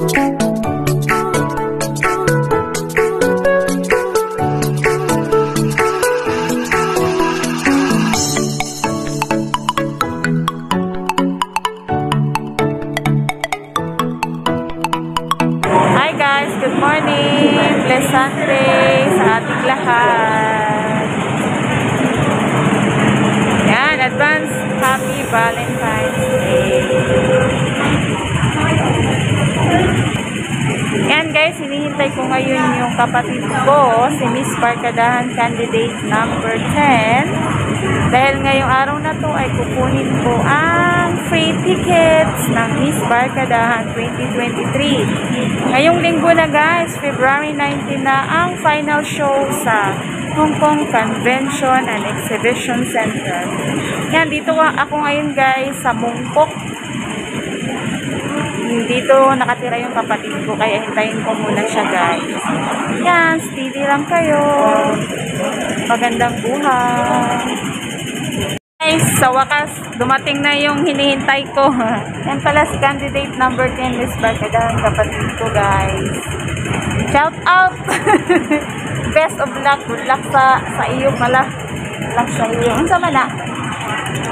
Good morning! Pleasant day sa ating lahat. Yan, advance happy Valentine's Day. Yan guys, hinihintay ko ngayon yung kapatid ko, si Miss Barkadahan candidate number 10. Dahil ngayong araw na to ay kukunin ko ang free tickets ng Miss Barkadahan 2023. Ngayong linggo na guys, February 19 na ang final show sa Hong Kong Convention and Exhibition Center. Yan, dito ako ngayon guys sa Mongkok. Dito nakatira yung kapatid ko, kaya hintayin ko muna siya guys. Yan, steady lang kayo. Magandang buhay. Guys, sa wakas, dumating na yung hinihintay ko. Yan pala si candidate number 10, Miss Barkadahan, kapatid ko guys. Shout out! Best of luck. Good luck sa iyo pala. Luck sa iyo. Ano sama na?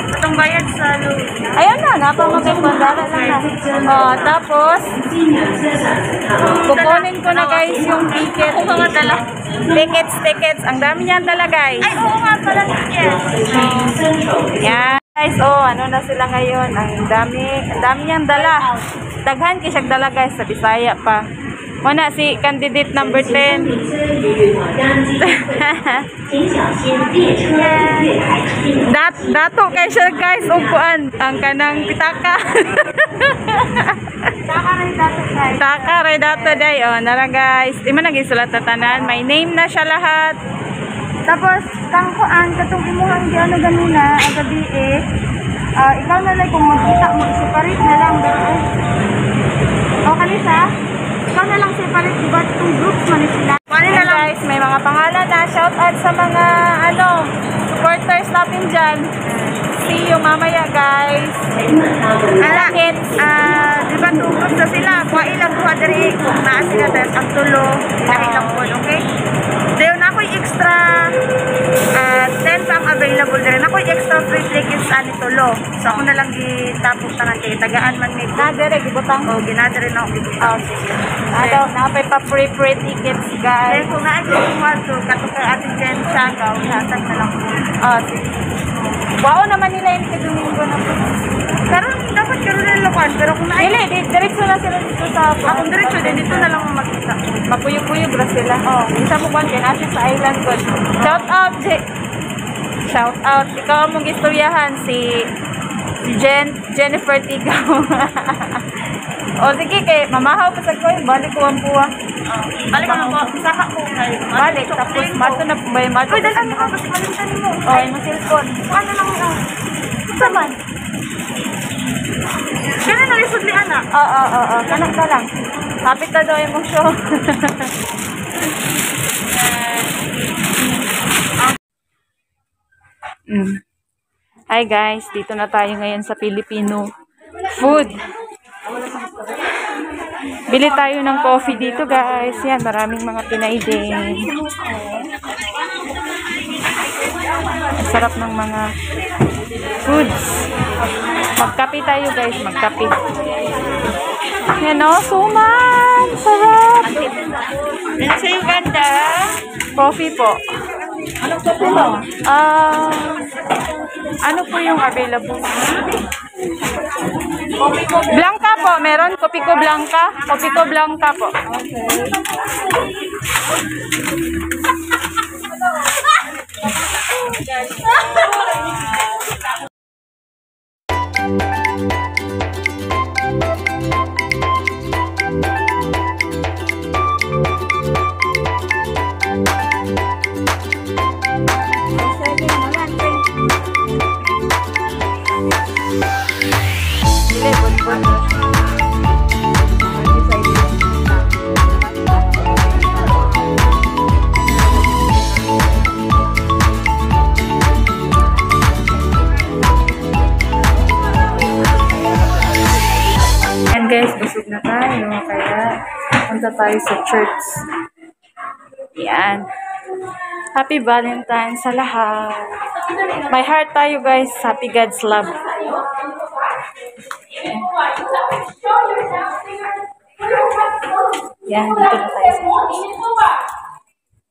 Itong bayad sa loan. Ayun na, napamagpandara lang na. Tapos, kukunin ko na guys yung ticket. Oo nga dala. Tickets. Ang dami niyan dala guys. Ay, oo nga pala tickets. Yan. Guys, ano na sila ngayon. Ang dami niyang dala. Daghan kisag dala guys, sa Bisaya pa. Muna si candidate number 10. Dato kay siya guys, upuan ang kanang pitaka. Taka ray dato day. Nara guys, di man nagisulat na tanan, may name na siya lahat. Tapos tangkuan katong imuhang di ano ganina ang gabi ikaw na lang kung magkita mo separate na lang dito. Kanisa ikaw na lang separate, diba itong groups man sila. Hey guys, may mga pangalan na. Shout out sa mga supporters natin dyan. See you mamaya guys. Alakit, diba itong groups na sila? Kuha ilang kuha dari kung naa sila dahil ang tulo. Ilang po, okay? Dayon ako'y extra 10 pang available din. Ako'y extra free tickets ani tulo. So ako na lang gitapos tanan kay tagaan man may nadere gibutang. Ginadere na ako gibutang. Napay pa free tickets guys. Kung naa ko to katukar atin dyan siya hatag na lang. Sige. Wow naman nila yung Domingo na po. Pero dapat karoon na lakuan. Pero kung naa diretso na sila dito sa akong diretso din dito na lang makita. Mapuyog-puyog ra sila. Isa mo kwan kay nasa sa island ko. Shout out. Ikaw mong istoryahan si Jennifer Tigaw. Sige kay mamahaw pa sa ko. Balik ko ang puwa. Balik ko po. Saka ko. Balik. Tapos mato na po ba yung mato? Uy, dalan mo ka. Kasi malintan mo. Yung cellphone. Ano lang mo? Saman. Kaya na lisod ni anak? Kanak ka lang. Kapit na daw yung mong show. Hi guys, dito na tayo ngayon sa Filipino food. Bili tayo ng coffee dito guys. Yan, maraming mga Pinay din. Sarap ng mga foods. Magkape tayo guys, magkape. Yan suman! Sarap! Sa Uganda, coffee po. Anong coffee mo? Ano po yung available? Blanca po, meron? Kopi ko Blanca? Kopi ko Blanca po. Kaya, punta tayo sa church. Yan. Happy Valentine's sa lahat. May heart tayo guys. Happy God's love. Yan, dito na tayo sa church.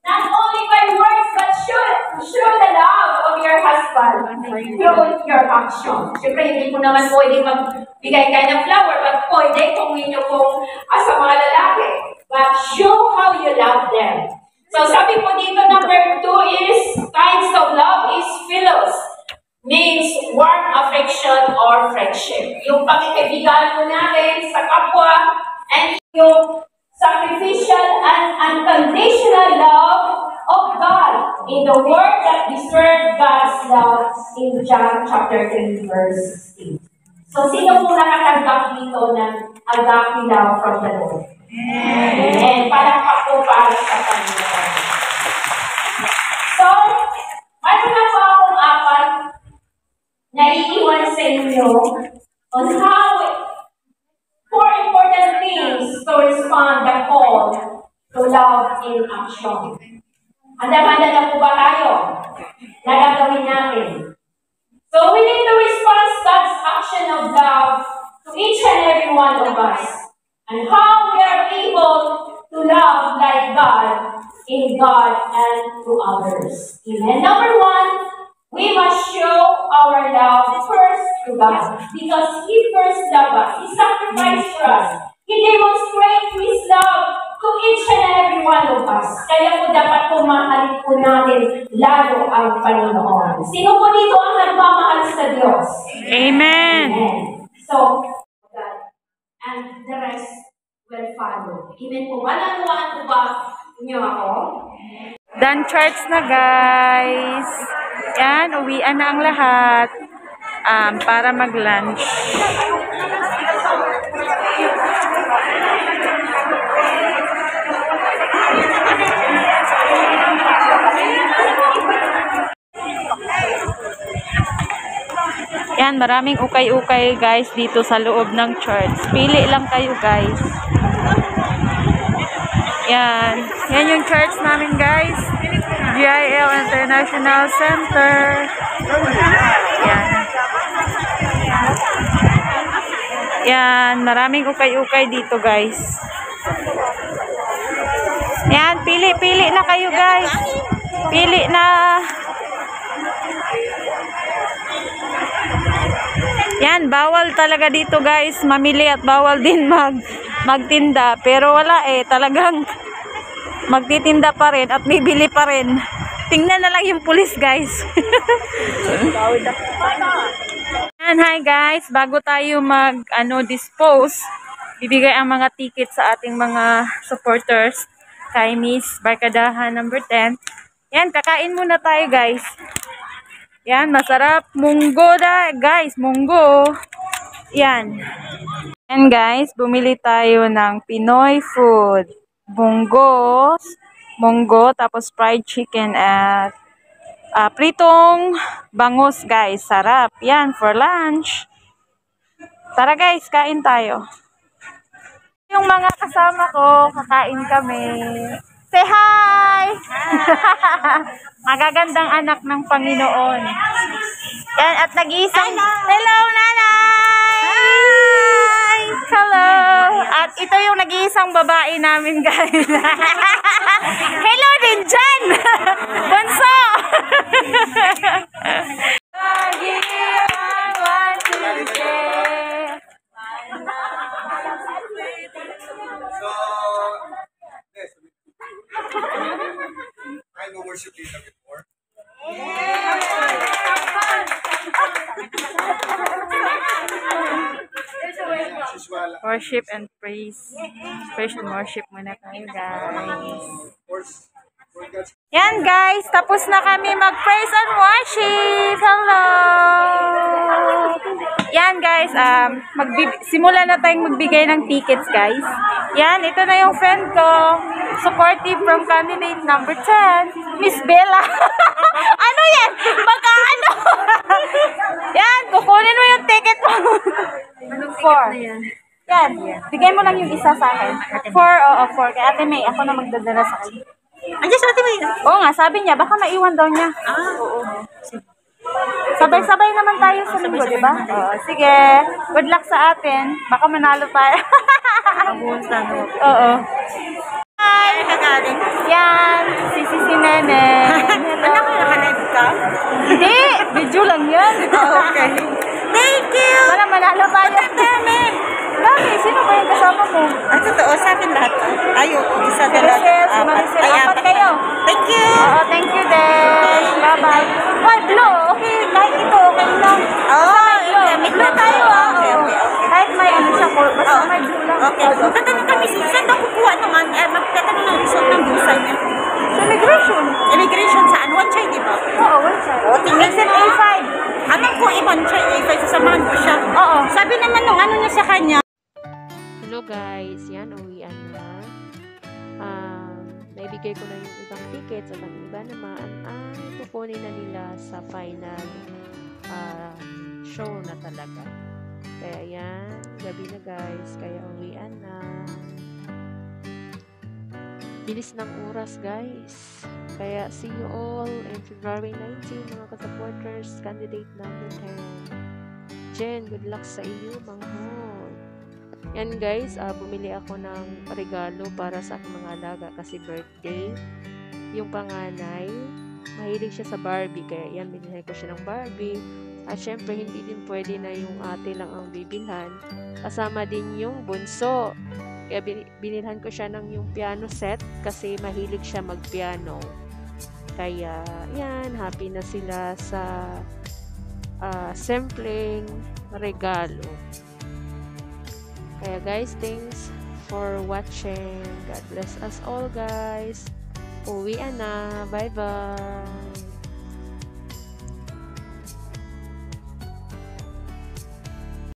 Not only by words, but show the love of your husband through your actions. Siyempre, hindi po naman pwede magbigay kayo ng flower, but pwede kung inyo pong sa mga lalaki. But show how you love them. So, sabi po dito, number 2 is, kinds of love is philos. Means warm affection or friendship. Yung pagkikaibigan po natin sa kapwa, and yung sacrificial and unconditional love of God in the word that discerned God's love in John chapter 3 verse 16. So, sino po nakatanggap dito ng agape love from the Lord? Amen. Palakpak po para sa Panginoon. So, mayroon na po akong 4 na iiwan sa inyo on how 4 important things to respond the call to love in action. Handa-handa na po ba tayo? Nagagawin natin. So we need to respond God's action of love to each and every one of us. And how we are able to love like God in God and to others. Amen. Number 1, we must show our love first to God. Because He first loved us. He sacrificed for us. He demonstrates His love to each and every one of us. Kaya po dapat pumahalin po natin lalo ang Panginoon. Sino po dito ang nagmamahal sa Diyos? Amen. Amen. So, God, and the rest will follow. Amen po. Wala po ba inyo ako? Done church na guys. Yan, uwian na ang lahat para mag-lunch. Yan, maraming ukay-ukay guys dito sa loob ng church. Pili lang kayo guys. Yan. Yan yung church namin guys. GIL International Center. Yan. Yan. Maraming ukay-ukay dito guys. Yan. Pili na kayo guys. Pili na. Yan. Bawal talaga dito guys mamili at bawal din magtinda. Pero wala talagang magtitinda pa rin at bibili pa rin. Tingnan na lang yung pulis guys. Yan, hi guys. Bago tayo dispose, bibigay ang mga ticket sa ating mga supporters kay Miss Barkadahan number 10. Yan, kakain muna tayo guys. Yan, masarap. Munggo guys. Munggo. Yan. Yan guys, bumili tayo ng Pinoy food. Munggo, tapos fried chicken at pritong bangus guys. Sarap. Yan, for lunch. Tara guys, kain tayo. Yung mga kasama ko, kakain kami. Say hi! Magagandang anak ng Panginoon. Yan, at nag-iisang... Hello, nanay! Hi! Hello! At ito yung nag-iisang babae namin, guys. Hello din dyan! Bunso! I know worship leader before. Worship and praise. Praise and worship muna tayo guys. Yan guys, tapos na kami mag-praise and worship. Hello! Yan guys, simula na tayong magbigay ng tickets guys. Yan, ito na yung friend ko. Supportive from candidate number 10, Miss Bella. Ano yan? Magkaano? Yan, kukunin mo yung ticket mo. 4. Yan. Bigay mo lang yung isa sa akin. 4, oo, 4. Kay Ate May, ako na magdadala sa kanya. Andiyan sa Ate May. Oo nga, sabi niya, baka maiwan daw niya. Oo. Sabay-sabay naman tayo sa linggo, di ba? Oo, sige. Good luck sa atin. Baka manalo tayo. Oo. Hi! Kagaling. Yan, si Nene. Anak ko nakalive ka? Hindi, video lang yan. Okay. Thank you! Para manalo tayo. Bakit? Sino ba yung kasama mo? Ang totoo sa atin lahat. Ayo, isa Si na Rachel, si Maricel. Ay, Apat kayo. Thank you! Oo, thank you din. Bye-bye. Why, blue? Okay, kahit ito, okay lang. Blue tayo, Okay. Kahit may ano siya, basta may blue lang. Okay. Tatanong kami, saan daw kukuha naman? Magtatanong ng result ng busay niya. Sa immigration. Immigration saan? One child, di ba? Oo, one child. Oo, tingnan Exit mo. A5. Anong ko ibang child? Sasamahan ko siya. Oo. Sabi naman nung ano niya sa kanya. Hello guys, yan, uwian na. Naibigay ko na yung ibang tickets at ang iba naman ay kukunin na nila sa final show na talaga. Kaya yan, gabi na guys, kaya uwian na. Bilis ng oras guys. Kaya see you all in February 19 mga ka-supporters, candidate number 10. Jen, good luck sa iyo, manghod. Yan guys, bumili ako ng regalo para sa aking mga alaga kasi birthday. Yung panganay, mahilig siya sa Barbie, kaya yan, binili ko siya ng Barbie. At syempre, hindi din pwede na yung ate lang ang bibilhan. Kasama din yung bunso. Kaya binilhan ko siya ng yung piano set kasi mahilig siya mag-piano. Kaya, yan, happy na sila sa simpleng regalo. Kaya guys, thanks for watching. God bless us all guys. Uwian na. Bye-bye.